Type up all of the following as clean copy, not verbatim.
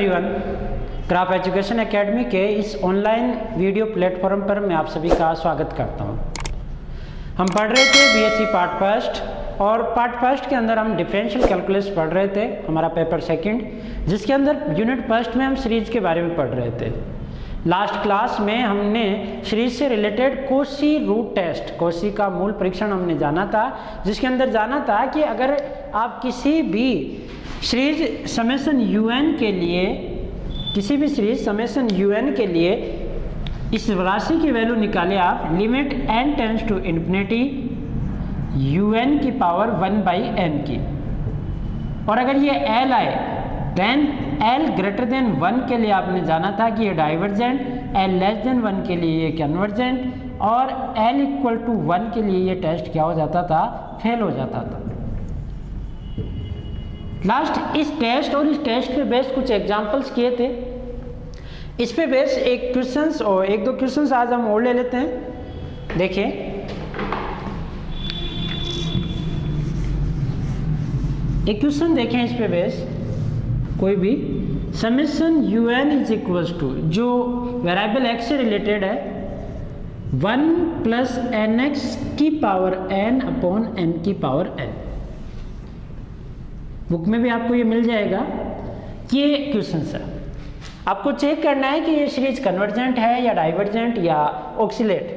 Everyone, craft education academy के इस online video platform पर मैं आप सभी का स्वागत करता हूं। हम पढ़ रहे थे बीएससी पार्ट फर्स्ट, और पार्ट फर्स्ट के अंदर हम डिफरेंशियल कैलकुलस पढ़ रहे थे, हमारा पेपर सेकंड, जिसके अंदर यूनिट फर्स्ट में हम सीरीज के बारे में पढ़ रहे थे। लास्ट क्लास में हमने सीरीज से related Cauchy root test, Cauchy का मूल परीक्षण हमने जाना था, जिसके अंदर जाना था कि अगर आप किसी भी सीरीज समेशन यूएन के लिए, किसी भी सीरीज समेशन यूएन के लिए इस राशि की वैल्यू निकाले आप, limit n tends to infinity un की पावर 1/n की, और अगर ये l आए देन l ग्रेटर देन 1 के लिए आपने जाना था कि ये डाइवर्जेंट, l लेस देन 1 के लिए ये कन्वर्जेंट, और l इक्वल टू 1 के लिए ये टेस्ट क्या हो जाता था, फेल हो जाता था। लास्ट इस टेस्ट और इस टेस्ट पे बेस कुछ एग्जांपल्स किए थे, इस पे बेस एक क्वेश्चंस और एक दो क्वेश्चंस आज हम और ले लेते हैं। देखिए, एक क्वेश्चन देखें इस पे बेस, कोई भी summation un is equals to, जो वेरिएबल x से रिलेटेड है, 1 प्लस nx की पावर n अपॉन n की पावर n। बुक में भी आपको ये मिल जाएगा। ये क्वेश्चन है, आपको चेक करना है कि ये सीरीज कन्वर्जेंट है या डाइवर्जेंट या ऑक्सीलेट।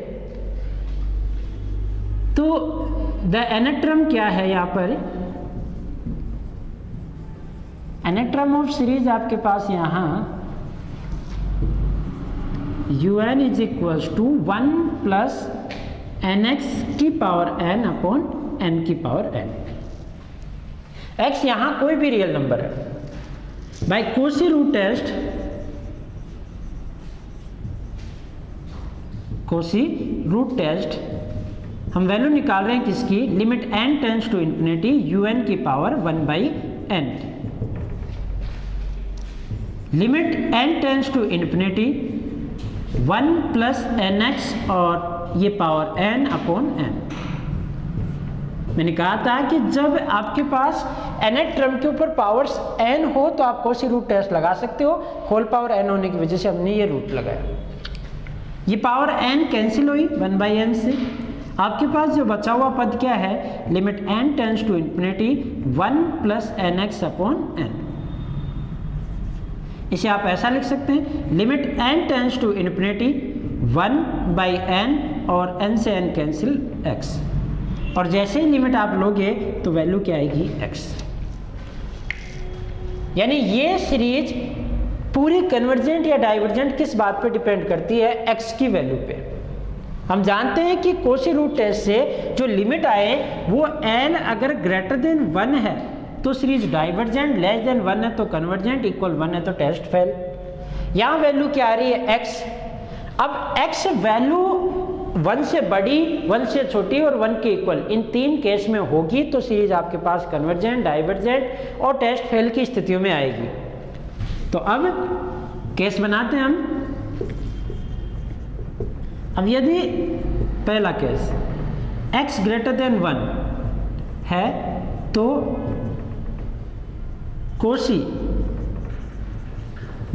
तो द एनेट्रम क्या है यहाँ पर, एनेट्रम ऑफ सीरीज आपके पास यहाँ un is equals to 1 plus nx की पावर n अपॉन n की पावर n। x यहाँ कोई भी रियल नंबर है। By Cauchy root test, Cauchy root test हम वैल्यू निकाल रहे हैं किसकी, limit n tends to infinity un की power 1/n। Limit n tends to infinity 1 plus nx और ये पावर n अपॉन n। मैंने कहा था कि जब आपके पास nth टर्म के ऊपर पावर्स n हो तो आप कोशी रूट टेस्ट लगा सकते हो। होल पावर n होने की वजह से हमने ये रूट लगाया। ये पावर n कैंसिल हुई 1/n से, आपके पास जो बचा हुआ पद क्या है, limit n tends to infinity 1 plus nx upon n। इसे आप ऐसा लिख सकते हैं, limit n tends to infinity 1/n और n से n कैंसिल x, और जैसे ही लिमिट आप लोगे तो वैल्यू क्या आएगी, x। यानी ये सीरीज पूरी कन्वर्जेंट या डाइवर्जेंट किस बात पे डिपेंड करती है, x की वैल्यू पे। हम जानते हैं कि कोशी रूट टेस्ट से जो लिमिट आए वो n अगर ग्रेटर देन 1 है तो सीरीज डाइवर्जेंट, लेस देन 1 है तो कन्वर्जेंट, इक्वल 1 है तो टेस्ट फेल। यहाँ वैल्यू क्या आ रही है, x। अब x वैल्यू 1 से बड़ी, 1 से छोटी और 1 के इक्वल, इन तीन केस में होगी तो सीरीज आपके पास कन्वर्जेंट, डाइवर्जेंट और टेस्ट फेल की स्थितियों में आएगी। तो अब केस बनाते हैं हम। अब यदि पहला केस x ग्रेटर देन 1 है तो कोशी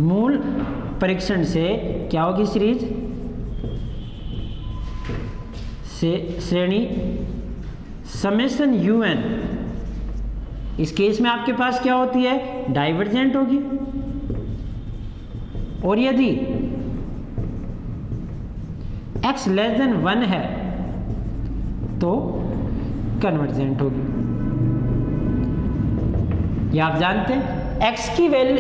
मूल परीक्षण से क्या होगी, सीरीज से श्रेणी समेशन un, इस केस में आपके पास क्या होती है, डाइवर्जेंट होगी, और यदि x लेस देन 1 है तो कन्वर्जेंट होगी। ये आप जानते हैं, x की वैल्यू,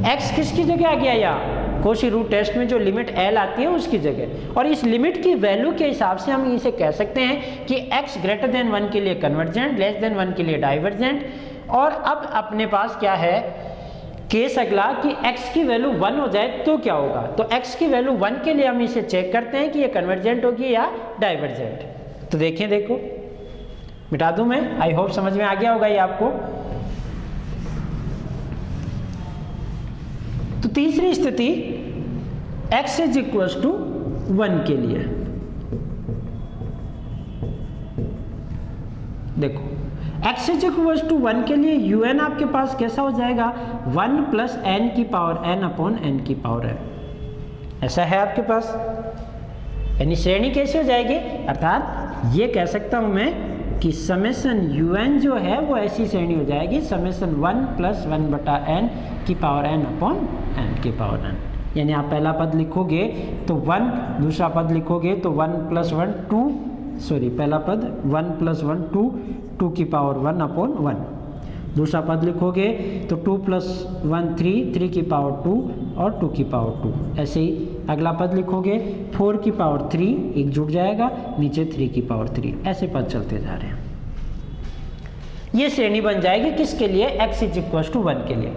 x किसकी जगह आ गया, यहाँ कोशी रूट टेस्ट में जो लिमिट l आती है उसकी जगह, और इस लिमिट की वैल्यू के हिसाब से हम इसे कह सकते हैं कि x ग्रेटर देन 1 के लिए कन्वर्जेंट, लेस देन 1 के लिए डाइवर्जेंट। और अब अपने पास क्या है, केस अगला कि x की वैल्यू 1 हो जाए तो क्या होगा। तो x की वैल्यू 1 के लिए हम इसे चेक करते हैं कि ये कन्वर्जेंट होगी या डाइवर्जेंट। तो देखें, देखो मिटा दूं मैं, आई होप समझ में आ गया होगा ये आपको। तो तीसरी स्थिति x इज इक्वल्स टू 1 के लिए, देखो x इज इक्वल टू 1 के लिए un आपके पास कैसा हो जाएगा 1 प्लस n की पावर n अपॉन n की पावर n। ऐसा है आपके पास, यानी श्रेणी कैसे हो जाएगी, अर्थात ये कह सकता हूं मैं कि समेसन un जो है वो ऐसी श्रेणी हो जाएगी समेसन 1 प्लस 1 बटा n की पावर n अपॉन n की पावर n। यानी आप पहला पद लिखोगे तो 1, दूसरा पद लिखोगे तो 1 प्लस 1 2, सॉरी पहला पद 1 प्लस 1 2, 2 की पावर 1 अपॉन 1, दूसरा पद लिखोगे तो 2 प्लस 1 3, 3 की पावर 2 और 2 की पावर 2। ऐसे ही अगला पद लिखोगे 4 की पावर 3, एक जुड़ जाएगा नीचे 3 की पावर 3, ऐसे पद चलते जा रहे हैं। ये श्रेणी बन जाएगी किसके लिए, x इज इक्वल टू 1 के लिए।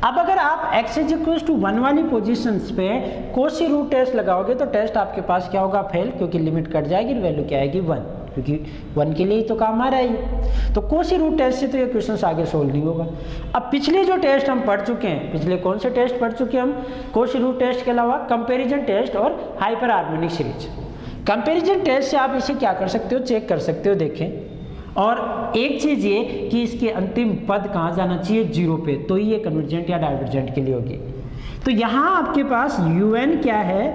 अब अगर आप x इज इक्वल टू 1 वाली पोजीशंस पे कोशी रूट टेस्ट लगाओगे तो टेस्ट आपके पास क्या होगा, फेल, क्योंकि लिमिट कट जाएगी, वैल्यू क्या आएगी 1, क्योंकि 1 के लिए ही तो काम आ रहा है। तो कोशी रूट टेस्ट से तो ये क्वेश्चन आगे सोल्व नहीं होगा। अब पिछले जो टेस्ट हम पढ़ चुके हैं, पिछले कौन से टेस्ट पढ़ चुके हैं हम, कोशी रूट टेस्ट के अलावा कंपेरिजन टेस्ट और hyper harmonic series. Comparison test से आप इसे क्या कर सकते हो, चेक कर सकते हो, देखें। और एक चीज ये कि इसके अंतिम पद कहाँ जाना चाहिए, 0 पे, तो ये कन्वर्जेंट या डाइवर्जेंट के लिए होगी। तो यहाँ आपके पास un क्या है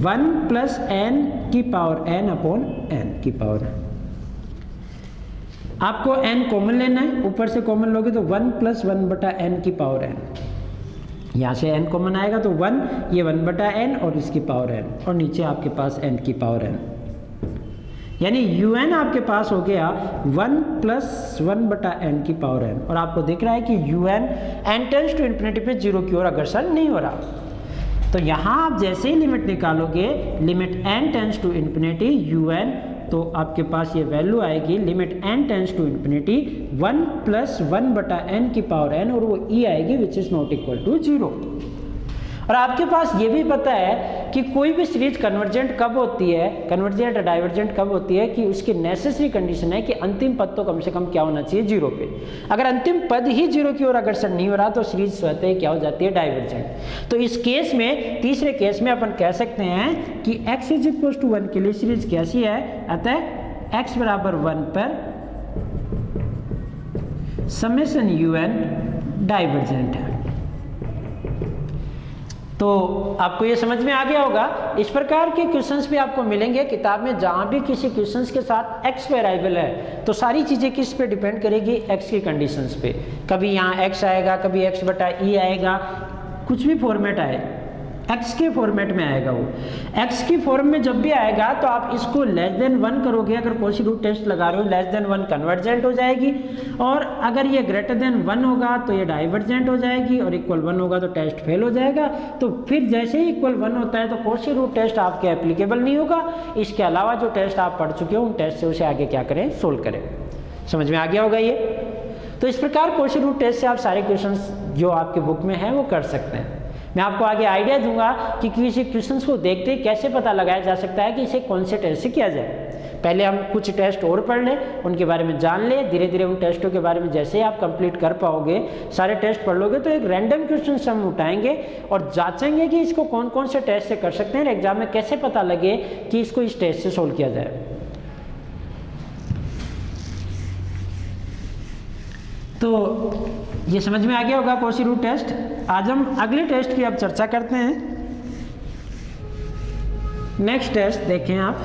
1 प्लस n की पावर n अपॉन n की पावर। आपको n कॉमन लेना है, ऊपर से कॉमन लोगे तो 1 प्लस 1 बटा n की पावर n, यहाँ से n कॉमन आएगा तो 1, ये 1 बटा n और इसकी पावर n, और नीचे आपके पास n की पावर n, यानी un आपके पास हो गया 1 प्लस 1 बटा n की पावर n। और आपको दिख रहा है कि un n tends to infinity पे 0 की ओर अग्रसर नहीं हो रहा। तो यहाँ आप जैसे ही लिमिट निकालोगे, limit n tends to infinity un, तो आपके पास ये वैल्यू आएगी limit n tends to infinity 1 plus 1 बटा n की पावर n, और वो e आएगी which is not equal to 0। और आपके पास ये भी पता है कि कोई भी सीरीज कन्वर्जेंट कब होती है, कन्वर्जेंट और डाइवर्जेंट कब होती है, कि उसकी नेसेसरी कंडीशन है कि अंतिम पद तो कम से कम क्या होना चाहिए, 0 पे। अगर अंतिम पद ही 0 की ओर अग्रसर नहीं हो रहा तो सीरीज स्वतः ही क्या हो जाती है, डाइवर्जेंट। तो इस केस में, तीसरे केस में अपन कह सकते हैं कि x इज इक्वल टू 1 के लिए सीरीज कैसी है, अतः x बराबर 1 पर समेसन un डाइवर्जेंट है। तो आपको ये समझ में आ गया होगा। इस प्रकार के क्वेश्चंस भी आपको मिलेंगे किताब में, जहाँ भी किसी क्वेश्चंस के साथ x वेरिएबल है तो सारी चीज़ें किस पे डिपेंड करेगी, x की कंडीशंस पे। कभी यहाँ x आएगा, कभी x बटा e आएगा, कुछ भी फॉर्मेट आए x के फॉर्मेट में आएगा वो। x की फॉर्म में जब भी आएगा तो आप इसको लेस देन 1 करोगे, अगर कोशी रूट टेस्ट लगा रहे हो लेस देन 1 कन्वर्जेंट हो जाएगी, और अगर ये ग्रेटर देन 1 होगा तो ये डाइवर्जेंट हो जाएगी, और इक्वल 1 होगा तो टेस्ट फेल हो जाएगा। तो फिर जैसे ही इक्वल 1 होता है तो कोशी रूट टेस्ट आपके एप्लीकेबल नहीं होगा। इसके अलावा जो टेस्ट आप पढ़ चुके हो उन टेस्ट से उसे आगे क्या करें, सोल्व करें। समझ में आ गया होगा ये। तो इस प्रकार कोशी रूट टेस्ट से आप सारे क्वेश्चन जो आपके बुक में है वो कर सकते हैं। मैं आपको आगे आइडिया दूंगा कि किसी क्वेश्चंस को देखते ही कैसे पता लगाया जा सकता है कि इसे कौन से टेस्ट से किया जाए। पहले हम कुछ टेस्ट और पढ़ लें, उनके बारे में जान लें, धीरे धीरे उन टेस्टों के बारे में जैसे ही आप कंप्लीट कर पाओगे, सारे टेस्ट पढ़ लोगे, तो एक रैंडम क्वेश्चन हम उठाएंगे और जांचेंगे कि इसको कौन कौन से टेस्ट से कर सकते हैं, और एग्जाम में कैसे पता लगे कि इसको इस टेस्ट से सोल्व किया जाए। तो ये समझ में आ गया होगा कोशी रूट टेस्ट। आज हम अगले टेस्ट की अब चर्चा करते हैं। नेक्स्ट टेस्ट देखें आप,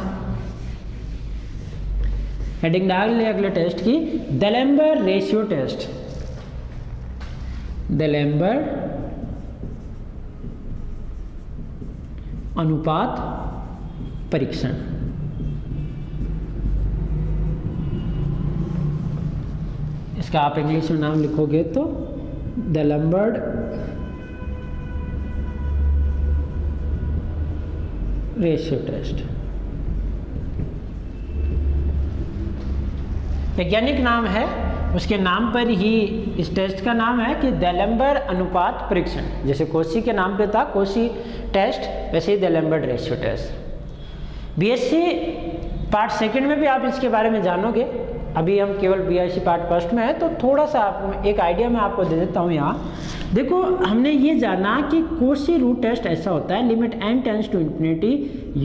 हेडिंग डाल ले अगले टेस्ट की, देलेम्बर रेशियो टेस्ट। देलेम्बर अनुपात परीक्षण। इसका आप इंग्लिश में नाम लिखोगे तो देलेम्बर रेशियो टेस्ट। वैज्ञानिक नाम है, उसके नाम पर ही इस टेस्ट का नाम है कि देलेम्बर अनुपात परीक्षण। जैसे कोशी के नाम पे था कोशी टेस्ट, वैसे ही D'Alembert ratio test. BSc part second में भी आप इसके बारे में जानोगे। अभी हम केवल बीएससी पार्ट फर्स्ट में है, तो थोड़ा सा एक आइडिया मैं आपको दे देता हूँ। यहाँ देखो, हमने ये जाना कि कोशी रूट टेस्ट ऐसा होता है, limit n tends to infinity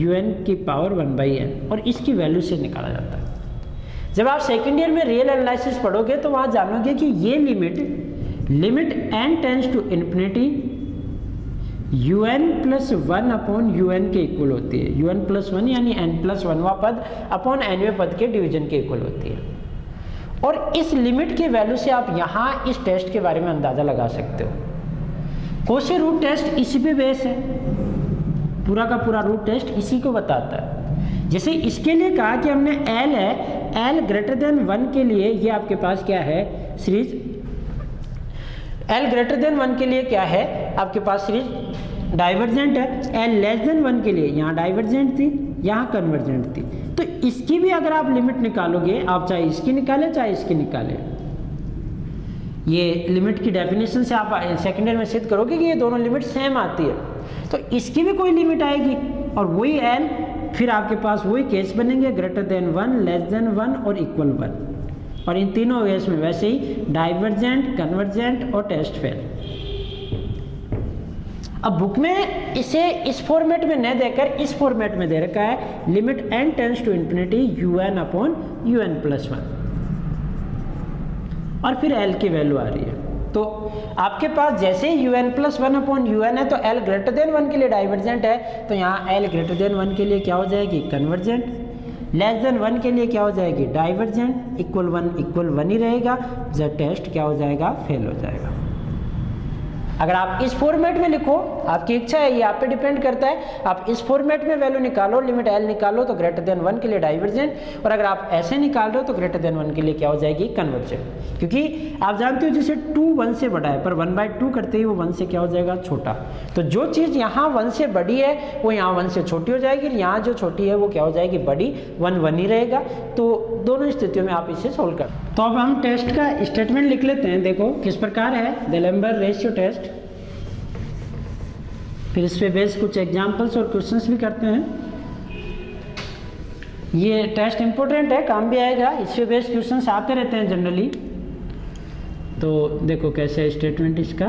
un की पावर 1/n, और इसकी वैल्यू से निकाला जाता है। जब आप सेकेंड ईयर में रियल एनालिसिस पढ़ोगे तो वहाँ जानोगे कि ये limit n tends to infinity un plus 1 upon un के इक्वल होती है। un प्लस 1 यानी n प्लस 1वां पद अपॉन nवें पद के डिवीजन के इक्वल होती है। और इस लिमिट की वैल्यू से आप यहाँ इस टेस्ट के बारे में अंदाज़ा लगा सकते हो। कॉची रूट टेस्ट इसी पे बेस है, पूरा का पूरा रूट टेस्ट इसी को बताता है। जैसे इसके लिए कहा कि हमने L है, L ग्रेटर देन 1 के लिए ये आपके पास क्या है सीरीज, L ग्रेटर देन 1 के लिए क्या है आपके पास सीरीज डाइवर्जेंट है। L लेस देन 1 के लिए यहाँ डाइवर्जेंट थी, यहाँ कन्वर्जेंट थी। तो इसकी भी अगर आप लिमिट निकालोगे, आप चाहे इसकी निकालें चाहे इसकी निकालें, ये लिमिट की डेफिनेशन से आप सेकेंड ईयर में सिद्ध करोगे कि ये दोनों लिमिट सेम आती है। तो इसकी भी कोई लिमिट आएगी और वही L, फिर आपके पास वही केस बनेंगे ग्रेटर देन 1, लेस देन 1 और इक्वल 1। और इन तीनों केस में वैसे ही डाइवर्जेंट, कन्वर्जेंट और टेस्ट फेल। अब बुक में इसे इस फॉर्मेट में न देकर इस फॉर्मेट में दे रखा है limit n tends to infinity un upon un plus 1 और फिर L की वैल्यू आ रही है। तो आपके पास जैसे ही un प्लस 1 अपॉन un है तो L ग्रेटर देन 1 के लिए डाइवर्जेंट है, तो यहाँ L ग्रेटर देन 1 के लिए क्या हो जाएगी कन्वर्जेंट, लेस देन 1 के लिए क्या हो जाएगी डाइवर्जेंट, इक्वल 1 ही रहेगा। जब टेस्ट क्या हो जाएगा फेल हो जाएगा। अगर आप इस फॉर्मेट में लिखो, आपकी इच्छा है, ये आप पे डिपेंड करता है। आप इस फॉर्मेट में वैल्यू निकालो, लिमिट L निकालो तो ग्रेटर देन 1 के लिए डाइवर्जेंट, और अगर आप ऐसे निकाल रहे हो तो ग्रेटर देन 1 के लिए क्या हो जाएगी कन्वर्जेंट। क्योंकि आप जानते हो जैसे 2 1 से बड़ा है, पर 1/2 करते ही वो 1 से क्या हो जाएगा छोटा। तो जो चीज़ यहाँ 1 से बड़ी है वो यहाँ 1 से छोटी हो जाएगी, यहाँ जो छोटी है वो क्या हो जाएगी बड़ी, 1 ही रहेगा। तो दोनों स्थितियों में आप इसे सोल्व कर। तो अब हम टेस्ट का स्टेटमेंट लिख लेते हैं। देखो किस प्रकार है, देलेम्बर रेशियो टेस्ट, फिर इस पे बेस कुछ एग्जांपल्स और क्वेश्चंस भी करते हैं। ये टेस्ट इंपॉर्टेंट है, काम भी आएगा, इस पे बेस क्वेश्चंस आते रहते हैं जनरली। तो देखो कैसे स्टेटमेंट इसका,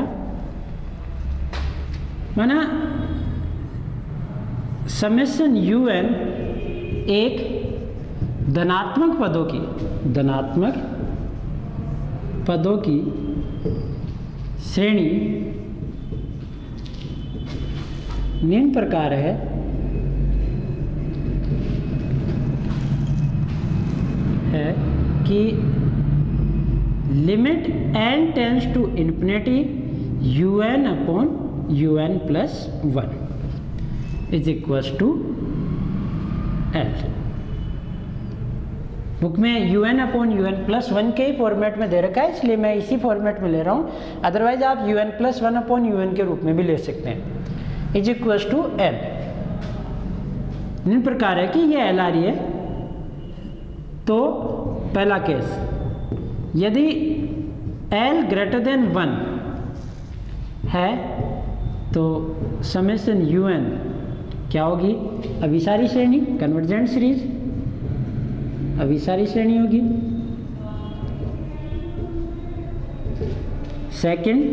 माना समेशन un एक धनात्मक पदों की श्रेणी निम्न प्रकार है। कि limit n tends to infinity un upon un plus 1 is equals to L। Book में un अपॉन un प्लस 1 के ही फॉर्मेट में दे रखा है, इसलिए मैं इसी फॉर्मेट में ले रहा हूँ। अदरवाइज आप un प्लस 1 अपॉन un के रूप में भी ले सकते हैं, इज इक्वल्स टू L। इन प्रकार है कि ये L आ रही है। तो पहला केस, यदि L ग्रेटर देन 1 है तो समेशन un क्या होगी, अभिसारी श्रेणी, कन्वर्जेंट सीरीज, अभिसारी श्रेणी होगी। सेकंड,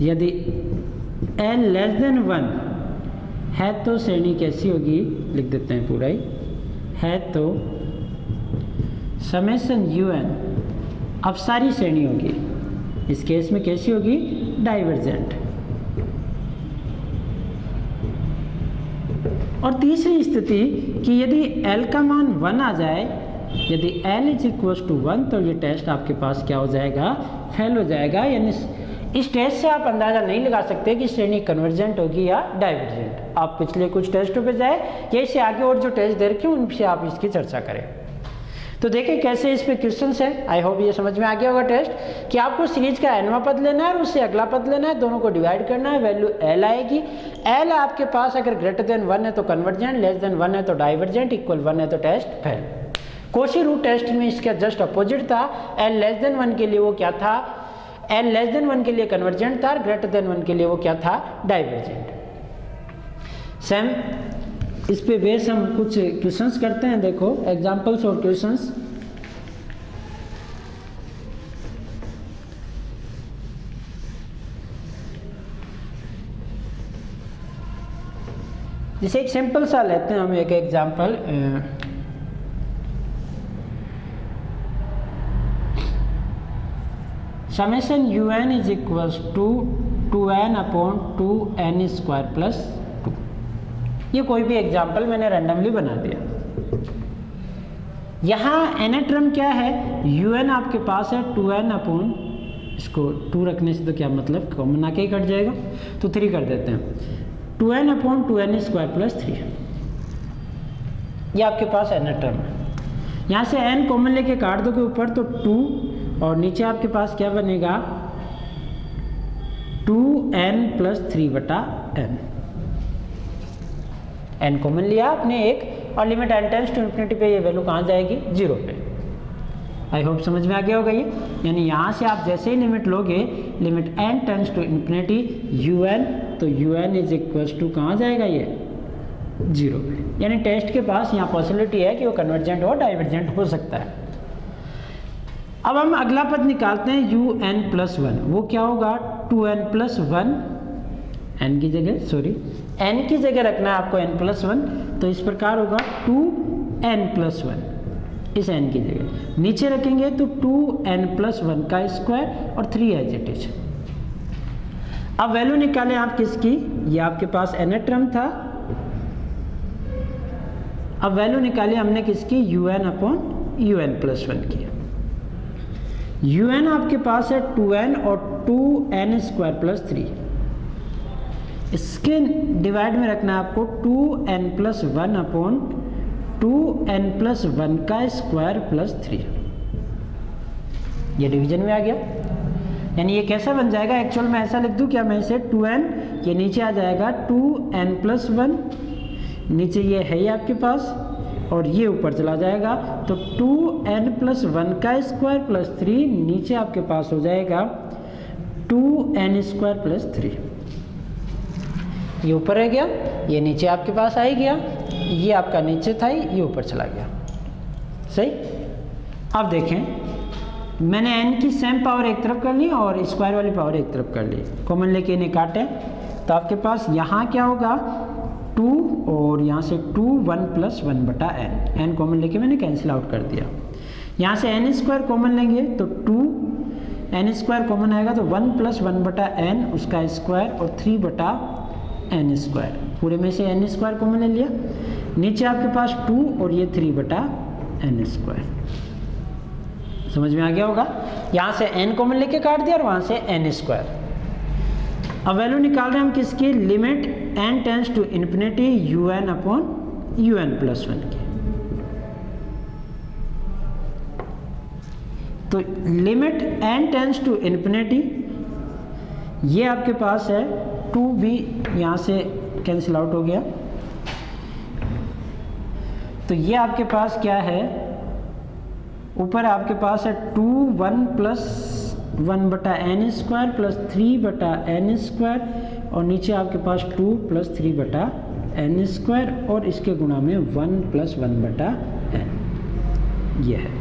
यदि L लेस देन 1 है तो श्रेणी कैसी होगी, लिख देते हैं पूरा ही, है तो समेशन un अपसारी श्रेणी होगी। इस केस में कैसी होगी, डाइवर्जेंट। और तीसरी स्थिति कि यदि L का मान 1 आ जाए, यदि L इज इक्वल टू 1 तो ये टेस्ट आपके पास क्या हो जाएगा, फेल हो जाएगा। यानी इस टेस्ट से आप अंदाज़ा नहीं लगा सकते कि श्रेणी कन्वर्जेंट होगी या डाइवर्जेंट। आप पिछले कुछ टेस्टों पे जाए या इससे आगे और जो टेस्ट दे रखे हैं उनसे आप इसकी चर्चा करें। तो देखिए कैसे इस पे क्वेश्चंस है। आई होप ये समझ में आ गया होगा टेस्ट, कि आपको सीरीज का nवां पद लेना है और उससे अगला पद लेना है, दोनों को डिवाइड करना है, वैल्यू L आएगी। L आपके पास अगर ग्रेटर देन 1 है तो कन्वर्जेंट, लेस देन 1 है तो डाइवर्जेंट, इक्वल 1 है तो test fail. Cauchy root test में इसका जस्ट अपोजिट था। L लेस देन 1 के लिए वो क्या था, L लेस देन 1 के लिए कन्वर्जेंट था, ग्रेटर देन 1 के लिए वो क्या था, डाइवर्जेंट। सेम इस पे बेस हम कुछ क्वेश्चंस करते हैं। देखो एग्जांपल्स और क्वेश्चंस। जैसे एक सिंपल सा लेते हैं हम एक example, summation u n is equals to 2n अपॉन 2n स्क्वायर प्लस 2। ये कोई भी एग्जाम्पल मैंने रैंडमली बना दिया। यहाँ nth टर्म क्या है, un आपके पास है 2n अपॉन, इसको 2 रखने से तो क्या मतलब कॉमन आके ही कट जाएगा, तो 3 कर देते हैं, 2n अपॉन 2n स्क्वायर प्लस 3। ये आपके पास nth टर्म है। यहाँ से n कॉमन लेके काट दोगे ऊपर तो 2 और नीचे आपके पास क्या बनेगा 2n प्लस 3 बटा n। n कॉमन लिया आपने एक, और limit n tends to infinity पे ये वैल्यू कहाँ जाएगी 0 पे। आई होप समझ में आ गया होगा ये। यानी यहाँ से आप जैसे ही लिमिट लोगे, limit n tends to infinity un, तो un इज इक्वल्स टू कहाँ जाएगा ये 0 पे। यानी टेस्ट के पास यहाँ पॉसिबिलिटी है कि वो कन्वर्जेंट और डाइवर्जेंट हो सकता है। अब हम अगला पद निकालते हैं un प्लस 1। वो क्या होगा 2n प्लस 1, n की जगह रखना है आपको n प्लस 1, तो इस प्रकार होगा 2n प्लस 1 इस n की जगह। नीचे रखेंगे तो 2n प्लस 1 का स्क्वायर और 3 एज इट इज। अब वैल्यू निकालें आप किसकी, ये आपके पास nth टर्म था। अब वैल्यू निकाली हमने किसकी un अपॉन un प्लस 1 की। un आपके पास है 2n और 2n स्क्वायर प्लस 3। इसके डिवाइड में रखना है आपको 2n plus 1 upon 2n plus 1 का स्क्वायर प्लस 3। ये डिवीजन में आ गया। यानी ये कैसा बन जाएगा, एक्चुअल में ऐसा लिख दूं क्या मैं इसे 2n, ये नीचे आ जाएगा 2n प्लस 1, नीचे ये है ये आपके पास, और ये ऊपर चला जाएगा तो 2n प्लस 1 का स्क्वायर प्लस 3, नीचे आपके पास हो जाएगा 2n स्क्वायर प्लस 3। ये ऊपर रह गया, ये नीचे आपके पास आ ही गया, ये आपका नीचे था ये ऊपर चला गया। सही। अब देखें मैंने n की सेम पावर एक तरफ कर ली और स्क्वायर वाली पावर एक तरफ कर ली, कॉमन लेके इन्हें काटें तो आपके पास यहाँ क्या होगा 2 और यहाँ से 2 1 प्लस 1 बटा n कॉमन लेके मैंने कैंसिल आउट कर दिया। यहाँ से n स्क्वायर कॉमन लेंगे तो 2n स्क्वायर कॉमन आएगा तो 1 प्लस 1 बटा n उसका स्क्वायर और 3 बटा n स्क्वायर, पूरे में से n स्क्वायर कॉमन ले लिया। नीचे आपके पास 2 और ये 3 बटा n स्क्वायर। समझ में आ गया होगा। यहाँ से n कॉमन लेके काट दिया और वहाँ से n स्क्वायर। अब वैल्यू निकाल रहे हैं हम किसकी, limit n tends to infinity un upon un plus 1 की। तो limit n tends to infinity, ये आपके पास है 2 भी यहाँ से कैंसिल आउट हो गया, तो ये आपके पास क्या है, ऊपर आपके पास है 2 1 प्लस 1 बटा n स्क्वायर प्लस 3 बटा n स्क्वायर, और नीचे आपके पास 2 प्लस 3 बटा n स्क्वायर, और इसके गुणा में 1 प्लस 1 बटा n। ये है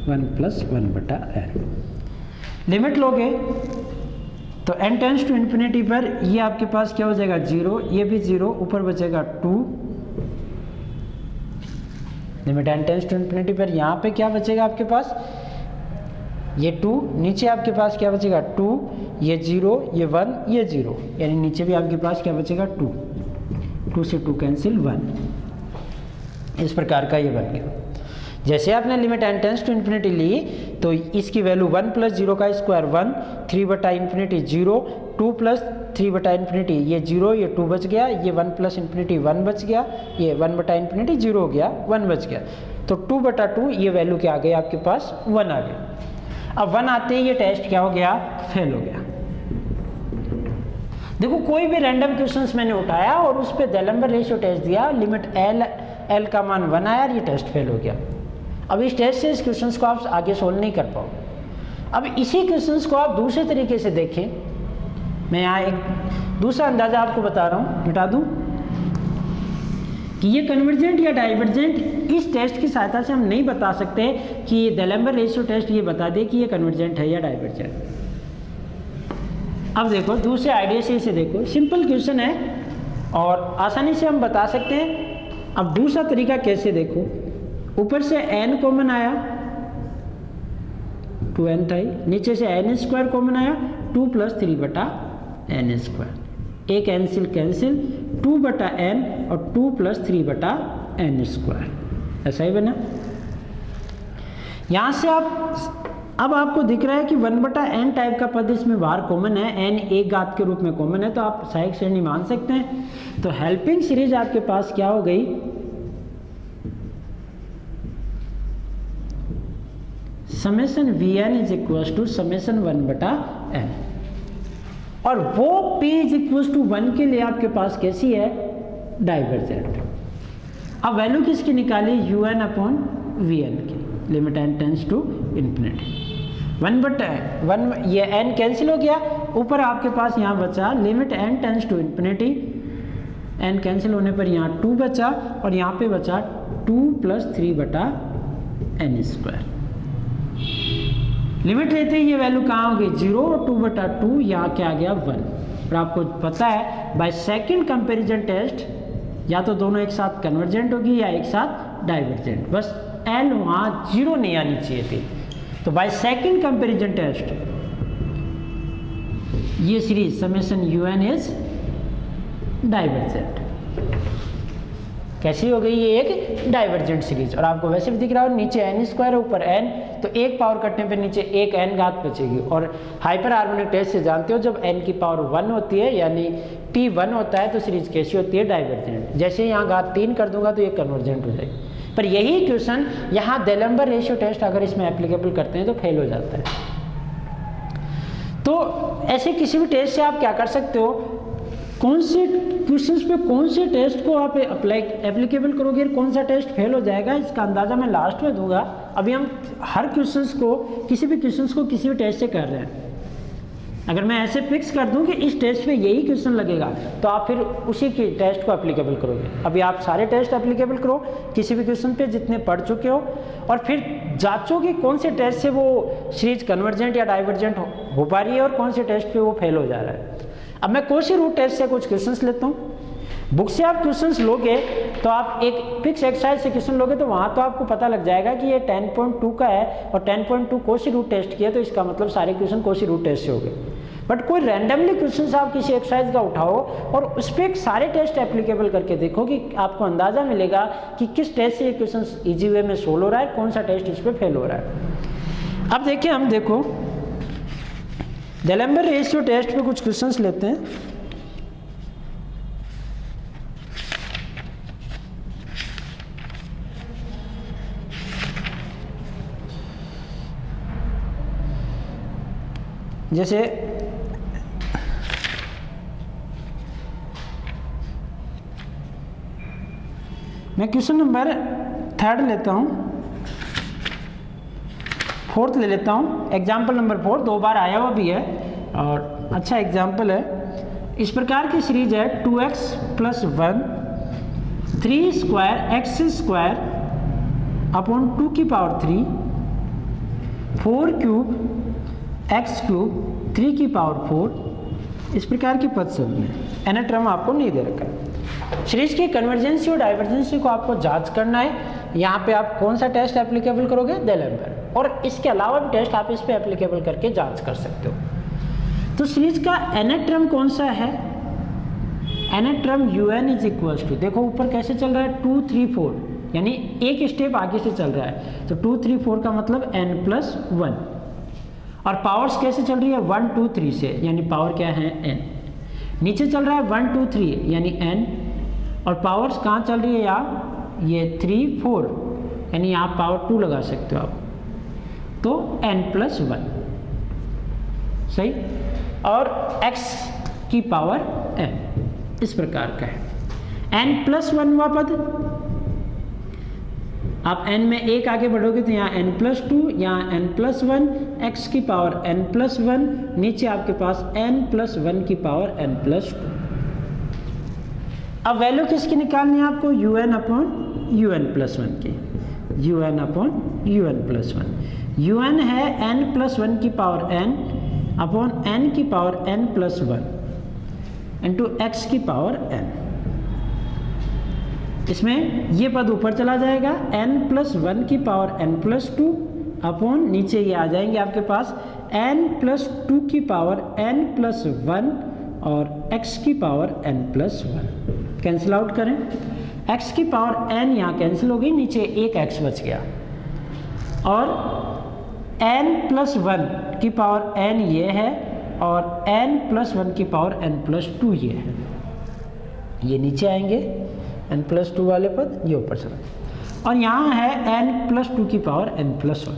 1 प्लस 1 बटा n। लिमिट लोगे तो n टेंड्स टू इन्फिनिटी पर ये आपके पास क्या हो जाएगा 0, ये भी 0, ऊपर बचेगा 2। Limit n tends to infinity पर यहाँ पे क्या बचेगा आपके पास, ये 2, नीचे आपके पास क्या बचेगा 2, ये 0, ये 1, ये 0, यानी नीचे भी आपके पास क्या बचेगा 2, 2 से 2 कैंसिल 1। इस प्रकार का ये बन गया। जैसे आपने limit n tends to infinity ली तो इसकी वैल्यू 1 प्लस 0 का स्क्वायर 1, 3 बटा इन्फिनिटी 0, 2 प्लस 3 बटा इन्फिनिटी ये 0, ये 2 बच गया, ये 1 प्लस इन्फिनिटी 1 बच गया, ये 1 बटा इन्फिनिटी 0 हो गया, 1 बच गया, तो 2 बटा 2 ये वैल्यू क्या आ गई आपके पास 1 आ गया। अब 1 आते ही ये टेस्ट क्या हो गया, फेल हो गया। देखो कोई भी रैंडम क्वेश्चंस मैंने उठाया और उस पर देलेम्बर रेशियो टेस्ट दिया, लिमिट l का मान 1 आया और ये टेस्ट फेल हो गया। अब इस टेस्ट से इस क्वेश्चंस को आप आगे सोल्व नहीं कर पाओ। अब इसी क्वेश्चंस को आप दूसरे तरीके से देखें, मैं यहाँ एक दूसरा अंदाज़ा आपको बता रहा हूँ, मिटा दूँ कि ये कन्वर्जेंट या डाइवर्जेंट, इस टेस्ट की सहायता से हम नहीं बता सकते कि ये देलेम्बर रेशियो टेस्ट ये बता दे कि ये कन्वर्जेंट है या डाइवर्जेंट। अब देखो दूसरे आइडिया से इसे देखो, सिंपल क्वेश्चन है और आसानी से हम बता सकते हैं। अब दूसरा तरीका कैसे देखो, ऊपर से n कॉमन आया 2n था, नीचे से n स्क्वायर कॉमन आया 2 + 3/n स्क्वायर, एक कैंसिल 2/n और 2 + 3/n स्क्वायर, ऐसा ही बना। यहाँ से अब आपको दिख रहा है कि 1/n टाइप का पद इसमें बाहर कॉमन है, n एक घात के रूप में कॉमन है, तो आप सहायक श्रेणी मान सकते हैं। तो हेल्पिंग सीरीज आपके पास क्या हो गई, समेशन Vn = समेशन 1/n, और वो P = 1 के लिए आपके पास कैसी है, डाइवर्जेंट। अब वैल्यू किसकी निकाली, UN/Vn की, limit n tends to infinity, 1/1 ये n कैंसिल हो गया, ऊपर आपके पास यहाँ बचा limit n tends to infinity, n cancel होने पर यहाँ 2 बचा और यहाँ पे बचा 2 + 3/n स्क्वायर। लिमिट लेते ही ये वैल्यू कहाँ हो गई, 0 और 2/2, यहाँ क्या आ गया 1। और आपको पता है बाय सेकंड कंपैरिजन टेस्ट या तो दोनों एक साथ कन्वर्जेंट होगी या एक साथ डाइवर्जेंट, बस L वहाँ 0 नहीं आनी चाहिए थी। तो बाय सेकंड कंपैरिजन टेस्ट ये series summation UN is divergent, कैसी हो गई, ये एक डाइवर्जेंट सीरीज। और आपको वैसे भी दिख रहा हो नीचे n स्क्वायर है ऊपर n, तो एक पावर कटने पे नीचे एक n घात बचेगी। और हाइपर हार्मोनिक टेस्ट से जानते हो जब n की पावर 1 होती है यानी p 1 होता है तो सीरीज कैसी होती है, डाइवर्जेंट। जैसे यहाँ घात 3 कर दूंगा तो ये कन्वर्जेंट हो जाएगी। पर यही क्वेश्चन यहाँ देलम्बर रेशियो टेस्ट अगर इसमें एप्लीकेबल करते हैं तो फेल हो जाता है। तो ऐसे किसी भी टेस्ट से आप क्या कर सकते हो, कौन से क्वेश्चंस पे कौन से टेस्ट को आप एप्लीकेबल करोगे, कौन सा टेस्ट फेल हो जाएगा, इसका अंदाज़ा मैं लास्ट में दूंगा। अभी हम हर क्वेश्चंस को किसी भी टेस्ट से कर रहे हैं। अगर मैं ऐसे फिक्स कर दूं कि इस टेस्ट पे यही क्वेश्चन लगेगा तो आप फिर उसी की टेस्ट को एप्लीकेबल करोगे। अभी आप सारे टेस्ट एप्लीकेबल करो किसी भी क्वेश्चन पे जितने पढ़ चुके हो, और फिर जांचो कि कौन से टेस्ट से वो सीरीज कन्वर्जेंट या डाइवर्जेंट हो पा रही है और कौन से टेस्ट पे वो फेल हो जा रहा है। अब मैं कोशी रूट टेस्ट से कुछ क्वेश्चंस लेता हूँ। बुक से आप क्वेश्चंस लोगे तो आप एक फिक्स एक्सरसाइज से क्वेश्चन लोगे तो वहाँ तो आपको पता लग जाएगा कि ये 10.2 का है और 10.2 कोशी रूट टेस्ट किया, तो इसका मतलब सारे क्वेश्चन कोशी रूट टेस्ट से हो गए। बट कोई रैंडमली क्वेश्चन आप किसी एक्सरसाइज का उठाओ और उस पर सारे टेस्ट एप्लीकेबल करके देखो कि आपको अंदाज़ा मिलेगा कि किस टेस्ट से ये क्वेश्चन ईजी वे में सोल्व हो रहा है, कौन सा टेस्ट इस पर फेल हो रहा है। अब देखिए, हम देखो देलम्बर रेशियो टेस्ट पे कुछ क्वेश्चंस लेते हैं। जैसे मैं क्वेश्चन नंबर 3 लेता हूँ, 4th ले लेता हूँ। एग्जाम्पल नंबर 4 2 बार आया हुआ भी है और अच्छा एग्जाम्पल है। इस प्रकार की सीरीज है 2x + 1 3² x² अपॉन 2 की पावर 3 4³ x³ 3 की पावर 4, इस प्रकार की पद समूह है। एन टर्म आपको नहीं दे रखा है। सीरीज की कन्वर्जेंसी और डाइवर्जेंसी को आपको जांच करना है। यहाँ पे आप कौन सा टेस्ट एप्लीकेबल करोगे, देलम्बर, और इसके अलावा भी टेस्ट आप इस पे एप्लीकेबल करके जांच कर सकते हो। तो सीरीज का एन टर्म कौन सा है, एन टर्म UN = देखो ऊपर कैसे चल रहा है 2 3 4, यानी एक स्टेप आगे से चल रहा है। तो 2 3 4 का मतलब n+1, और पावर्स कैसे चल रही है 1 2 3 से, यानी पावर क्या है n। नीचे चल रहा है 1 2 3 यानी n, और पावर्स कहाँ चल रही है यहाँ, ये 3 4, यानी यहाँ पावर 2 लगा सकते हो आप, तो n+1 सही, और x की पावर n इस प्रकार का है। n+1वां पद, आप n में एक आगे बढ़ोगे तो यहाँ n+2, यहाँ n+1, x की पावर n+1, नीचे आपके पास n+1 की पावर n+2। अब वैल्यू किसकी निकालनी है आपको, UN/UN+1 की, UN/UN+1। UN है n+1 की पावर n अपॉन n की पावर n+1 इंटू x की पावर n। इसमें ये पद ऊपर चला जाएगा, n+1 की पावर n+2 अपॉन नीचे ये आ जाएंगे आपके पास n+2 की पावर n+1 और x की पावर n+1। कैंसिल आउट करें, x की पावर n यहाँ कैंसिल हो गई, नीचे एक x बच गया, और n+1 की पावर n ये है और n+1 की पावर n+2 ये है। ये नीचे आएंगे n+2 वाले पद, ये ऊपर चला, और यहाँ है n+2 की पावर n+1।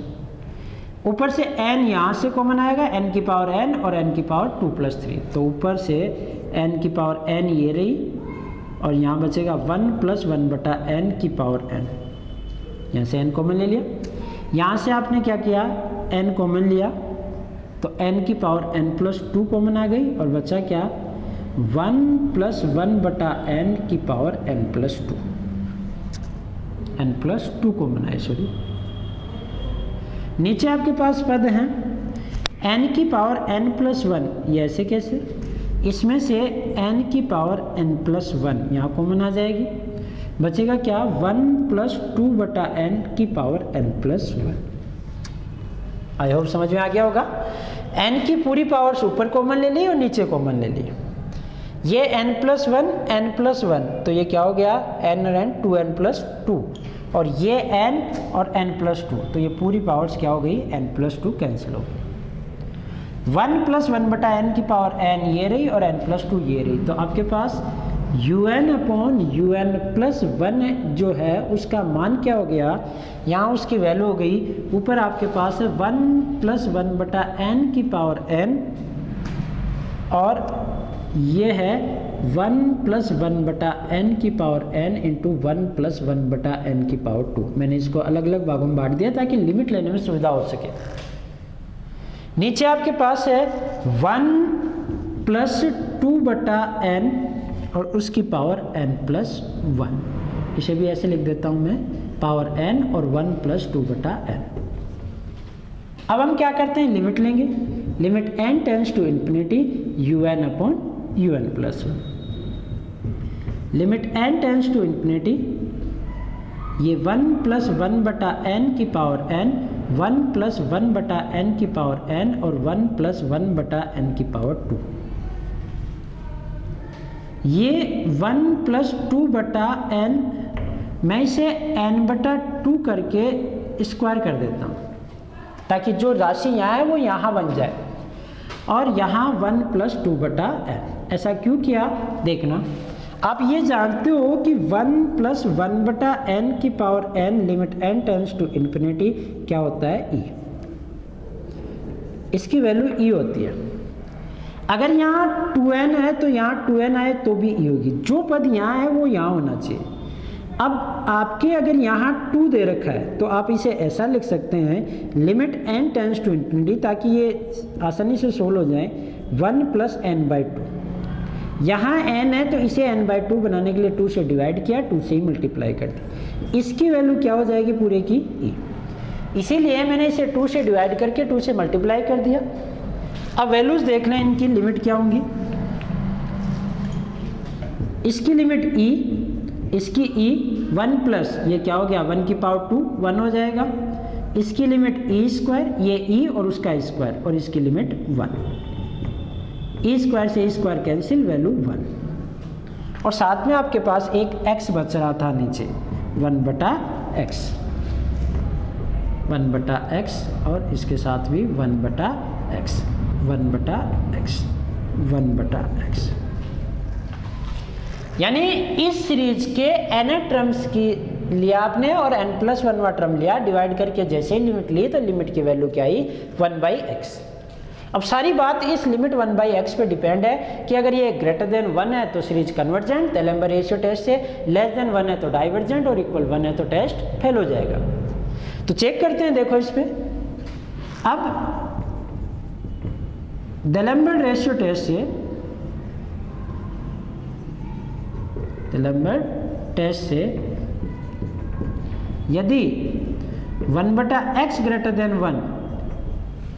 ऊपर से n यहाँ से कॉमन आएगा, n की पावर n और n की पावर 2+3, तो ऊपर से n की पावर n ये रही और यहाँ बचेगा 1+1/n की पावर n। यहाँ से n कॉमन ले लिया, यहाँ से आपने क्या किया, n कॉमन लिया तो n की पावर n+2 कॉमन आ गई और बचा क्या, 1+1/n की पावर n+2, n+2 कॉमन आए, सॉरी। नीचे आपके पास पद हैं n की पावर n+1, ये ऐसे कैसे, इसमें से n की पावर n+1 यहाँ कॉमन आ जाएगी, बचेगा क्या, 1+2/n की पावर n+1। आई होप समझ में आ गया होगा। n की पूरी पावर्स ऊपर कॉमन ले ली और नीचे कॉमन ले ली, ये n+1 n+1, तो ये क्या हो गया, n और n 2n+2, और ये n और n+2, तो ये पूरी पावर्स क्या हो गई, n+2 कैंसिल हो गई। 1+1/n की पावर n ये रही और n+2 ये रही, तो आपके पास un/un+1 जो है उसका मान क्या हो गया, यहाँ उसकी वैल्यू हो गई, ऊपर आपके पास है 1+1/n की पावर n और ये है 1+1/n की पावर n इंटू 1+1/n की पावर 2। मैंने इसको अलग अलग भागों में बांट दिया ताकि लिमिट लेने में सुविधा हो सके। नीचे आपके पास है 1+2/n और उसकी पावर n+1, इसे भी ऐसे लिख देता हूँ मैं, पावर n और 1+2/n। अब हम क्या करते हैं, लिमिट लेंगे, limit n tends to infinity un/un+1, limit n tends to infinity, ये 1+1/n की पावर n, 1+1/n की पावर n और 1+1/n की पावर 2, ये 1+2/n, मैं इसे n/2 करके स्क्वायर कर देता हूँ ताकि जो राशि यहाँ है वो यहाँ बन जाए, और यहाँ 1+2/n। ऐसा क्यों किया देखना, आप ये जानते हो कि 1+1/n की power n limit n tends to infinity क्या होता है, e, इसकी वैल्यू e होती है। अगर यहाँ 2n है तो यहाँ 2n आए तो भी e होगी, जो पद यहाँ है वो यहाँ होना चाहिए। अब आपके अगर यहाँ 2 दे रखा है तो आप इसे ऐसा लिख सकते हैं, limit n tends to infinity, ताकि ये आसानी से सोल्व हो जाए, 1+n/2। यहाँ n है तो इसे n/2 बनाने के लिए 2 से डिवाइड किया, 2 से ही मल्टीप्लाई कर दी, इसकी वैल्यू क्या हो जाएगी पूरे की e, इसीलिए मैंने इसे 2 से डिवाइड करके 2 से मल्टीप्लाई कर दिया। अब वैल्यूज देख लें, इनकी लिमिट क्या होंगी, इसकी लिमिट e, इसकी e 1+, ये क्या हो गया, 1 की पावर 2, 1 हो जाएगा, इसकी लिमिट e², ये e और उसका स्क्वायर, और इसकी लिमिट 1, e² से e² कैंसिल, वैल्यू 1, और साथ में आपके पास एक x बच रहा था नीचे, 1/x, 1/x, और इसके साथ भी 1/x, 1/x, 1/x, यानी इस सीरीज के n टर्म्स की लिया आपने और n+1वां टर्म लिया, डिवाइड करके जैसे ही लिमिट ली तो लिमिट की वैल्यू क्या आई, 1/x। अब सारी बात इस लिमिट 1/x पे डिपेंड है कि अगर ये ग्रेटर देन 1 है तो सीरीज कन्वर्जेंट तेलेम्बर रेशियो टेस्ट से, लेस देन 1 है तो डाइवर्जेंट और इक्वल 1 है तो टेस्ट फेल हो जाएगा। तो चेक करते हैं, देखो इस पे, अब तेलेम्बर रेशियो टेस्ट से, तेलेम्बर टेस्ट से यदि 1/x ग्रेटर देन 1,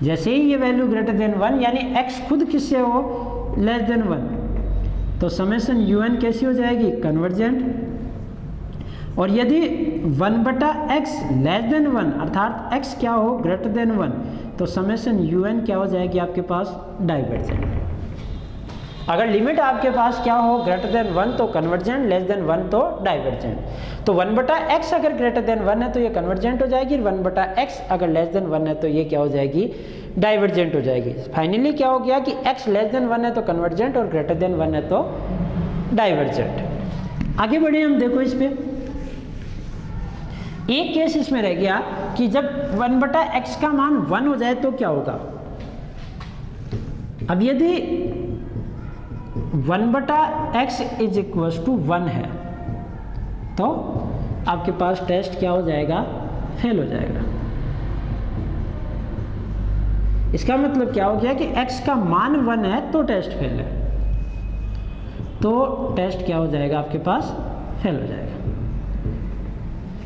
जैसे ही ये वैल्यू ग्रेटर देन 1 यानी x खुद किससे हो, लेस देन 1, तो समेशन un कैसी हो जाएगी, कन्वर्जेंट। और यदि 1/x लेस देन 1 अर्थात x क्या हो ग्रेटर देन 1 तो समेशन un क्या हो जाएगी आपके पास डाइवर्जेंट। अगर लिमिट आपके पास क्या हो ग्रेटर देन 1 तो कन्वर्जेंट, लेस देन 1 तो डाइवर्जेंट। तो 1/x अगर ग्रेटर देन 1 है तो ये कन्वर्जेंट हो जाएगी, 1/x अगर लेस देन 1 है तो ये क्या हो जाएगी डाइवर्जेंट हो जाएगी। फाइनली क्या हो गया कि x लेस देन 1 है तो कन्वर्जेंट और ग्रेटर देन 1 है तो डाइवर्जेंट। आगे बढ़े हम, देखो इस पे एक केस इसमें रह गया कि जब 1/x का मान 1 हो जाए तो क्या होगा। अब यदि 1/x इज इक्वल टू 1 है तो आपके पास टेस्ट क्या हो जाएगा फेल हो जाएगा। इसका मतलब क्या हो गया कि x का मान 1 है तो टेस्ट फेल है, तो टेस्ट क्या हो जाएगा आपके पास फेल हो जाएगा।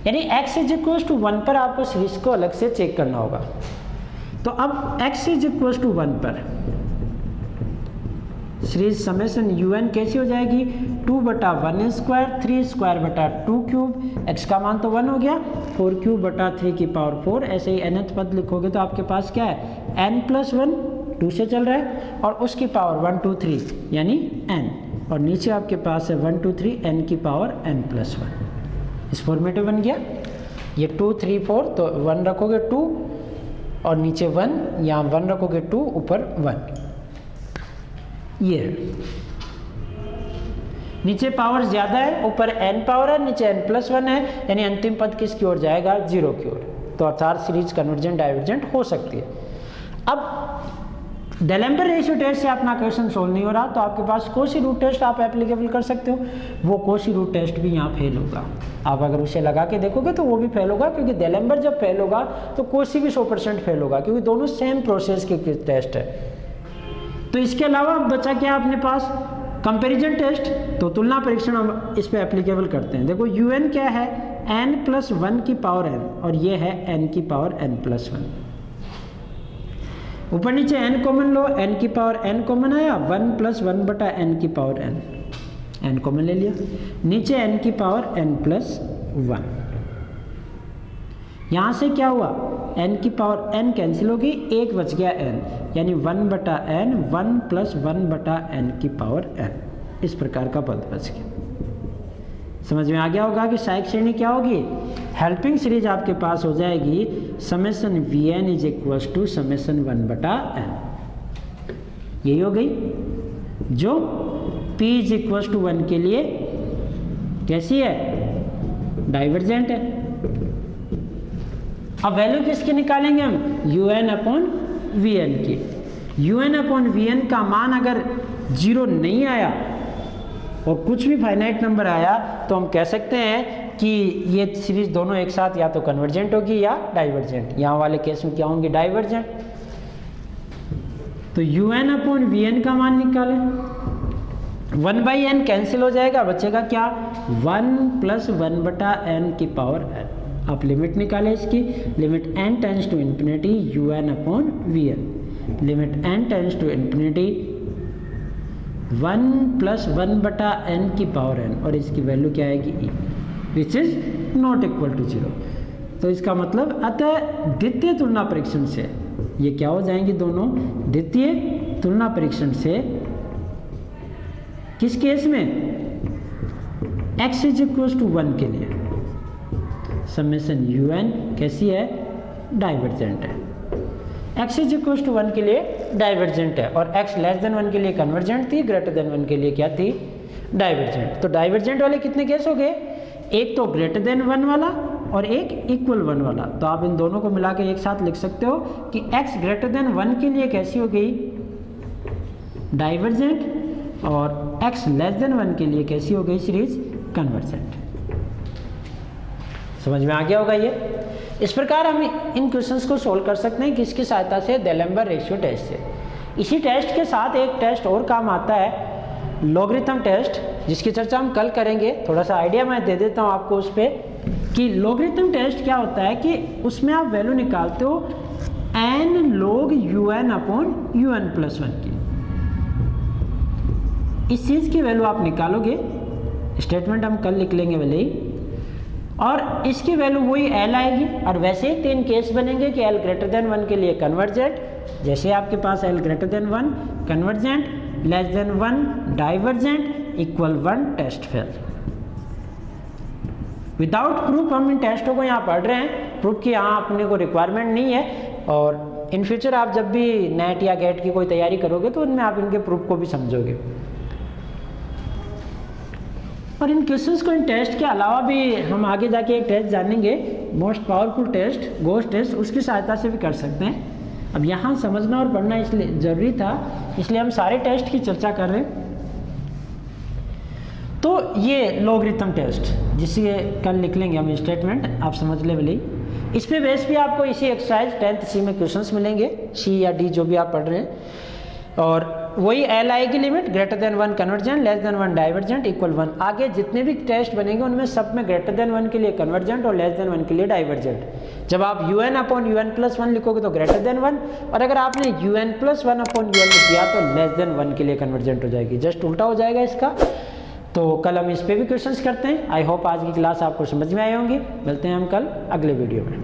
यानी x इज इक्वल टू 1 पर आपको सीरीज को अलग से चेक करना होगा। तो अब x इज इक्वल टू 1 पर सीरीज समेशन un कैसी हो जाएगी 2/1 स्क्वायर 3 स्क्वायर बटा 2 क्यूब, x का मान तो 1 हो गया 4 क्यूब बटा 3 की पावर 4। ऐसे ही nth पद लिखोगे तो आपके पास क्या है n+1 2 से चल रहा है और उसकी पावर 1 2 3 यानी n, और नीचे आपके पास है 1 2 3 n की पावर n+1। इस फॉर्मेट में बन गया ये 2 3 4 तो 1 रखोगे 2 और नीचे 1, यहाँ 1 रखोगे 2 ऊपर 1। ये नीचे पावर ज्यादा है ऊपर n पावर है नीचे n+1 है, यानी अंतिम पद किसकी ओर जाएगा 0 की ओर। तो अर्थात सीरीज कन्वर्जेंट डाइवर्जेंट हो सकती है। अब डेलेम्बर रेशियो टेस्ट से अपना क्वेश्चन सोल्व नहीं हो रहा तो आपके पास कोशी रूट टेस्ट आप एप्लीकेबल कर सकते हो, वो कोशी रूट टेस्ट भी यहाँ फेल होगा। आप अगर उसे लगा के देखोगे तो वो भी फेल होगा, क्योंकि डेलेम्बर जब फेल होगा तो कोशी भी 100% फेल होगा, क्योंकि दोनों सेम प्रोसेस के टेस्ट है। तो इसके अलावा बचा क्या अपने पास कंपैरिजन टेस्ट, तो तुलना परीक्षण हम इस पे एप्लीकेबल करते हैं। देखो un क्या है n+1 की पावर n और ये है n की पावर n+1। ऊपर नीचे n कॉमन लो, n की पावर n कॉमन आया 1+1/n की पावर n कॉमन ले लिया, नीचे n की पावर n+1। यहाँ से क्या हुआ n की पावर n कैंसिल होगी, एक बच गया n, यानी 1/n 1+1/n की पावर n। इस प्रकार का पद बच गया। समझ में आ गया होगा कि सहायक श्रेणी क्या होगी, हेल्पिंग सीरीज आपके पास हो जाएगी summation Vn is equal to summation 1/n। यही हो गई, जो P इज इक्वल टू 1 के लिए कैसी है डाइवर्जेंट है। अब वैल्यू किसकी निकालेंगे हम un/Vn की। un/Vn का मान अगर 0 नहीं आया और कुछ भी फाइनाइट नंबर आया तो हम कह सकते हैं कि ये सीरीज दोनों एक साथ या तो कन्वर्जेंट होगी या डाइवर्जेंट। यहाँ वाले केस में क्या होंगी डाइवर्जेंट। तो un/Vn का मान निकालें, 1/n कैंसिल हो जाएगा, बचेगा क्या 1+1/n की पावर n। आप लिमिट निकालें इसकी, limit n tends to infinity un/Vn, limit n tends to infinity 1+1/n की पावर n, और इसकी वैल्यू क्या आएगी e, which is not equal to 0। तो इसका मतलब अतः द्वितीय तुलना परीक्षण से ये क्या हो जाएंगी दोनों, द्वितीय तुलना परीक्षण से किस केस में x इज इक्वल टू 1 के लिए समेशन un कैसी है डाइवर्जेंट है। x इज इक्वल टू 1 के लिए डाइवर्जेंट है और x लेस देन 1 के लिए कन्वर्जेंट थी, ग्रेटर देन 1 के लिए क्या थी डाइवर्जेंट। तो डाइवर्जेंट वाले कितने केस हो गए, एक तो ग्रेटर देन 1 वाला और एक इक्वल 1 वाला। तो आप इन दोनों को मिला के एक साथ लिख सकते हो कि x ग्रेटर देन 1 के लिए कैसी हो गई डाइवर्जेंट और x लेस देन 1 के लिए कैसी हो गई सीरीज कन्वर्जेंट। समझ में आ गया होगा ये। इस प्रकार हम इन क्वेश्चंस को सोल्व कर सकते हैं किसकी सहायता से, डेलेम्बर रेशियो टेस्ट से। इसी टेस्ट के साथ एक टेस्ट और काम आता है लॉगरिथम टेस्ट, जिसकी चर्चा हम कल करेंगे। थोड़ा सा आइडिया मैं दे देता हूँ आपको उस पर कि लॉगरिथम टेस्ट क्या होता है कि उसमें आप वैल्यू निकालते हो n log un/un+1 की। इस चीज़ की वैल्यू आप निकालोगे, स्टेटमेंट हम कल लिख लेंगे भले ही। और इसकी वैल्यू वही एल आएगी। और वैसे ही 3 केस बनेंगे कि एल ग्रेटर देन 1 के लिए कन्वर्जेंट, जैसे आपके पास L greater than 1 convergent, less than 1 divergent, equal 1 test fail. Without proof हम इन टेस्टों को यहाँ पढ़ रहे हैं, प्रूफ की यहाँ अपने को रिक्वायरमेंट नहीं है। और इन फ्यूचर आप जब भी नेट या गेट की कोई तैयारी करोगे तो उनमें आप इनके प्रूफ को भी समझोगे। और इन क्वेश्चंस को, इन टेस्ट के अलावा भी हम आगे जाके एक टेस्ट जानेंगे, most powerful test, Gauss test, उसकी सहायता से भी कर सकते हैं। अब यहाँ समझना और पढ़ना इसलिए ज़रूरी था, इसलिए हम सारे टेस्ट की चर्चा कर रहे हैं। तो ये लॉगरिथम टेस्ट, जिसे कल लिख लेंगे हम स्टेटमेंट, आप समझ ले भले। इस पे बेस भी आपको इसी एक्सरसाइज 10th सी में क्वेश्चंस मिलेंगे, सी या डी जो भी आप पढ़ रहे हैं। और वही एल आएगी limit, greater than 1 convergent, less than 1 divergent, equal 1। आगे जितने भी टेस्ट बनेंगे उनमें सब में ग्रेटर देन 1 के लिए कन्वर्जेंट और लेस देन 1 के लिए डाइवर्जेंट। जब आप un अपॉन un प्लस 1 लिखोगे तो ग्रेटर देन 1, और अगर आपने un प्लस 1 अपॉन un लिख दिया तो लेस देन 1 के लिए कन्वर्जेंट हो जाएगी, जस्ट उल्टा हो जाएगा इसका। तो कल हम इस पे भी क्वेश्चंस करते हैं। आई होप आज की क्लास आपको समझ में आई होंगी। मिलते हैं हम कल अगले वीडियो में।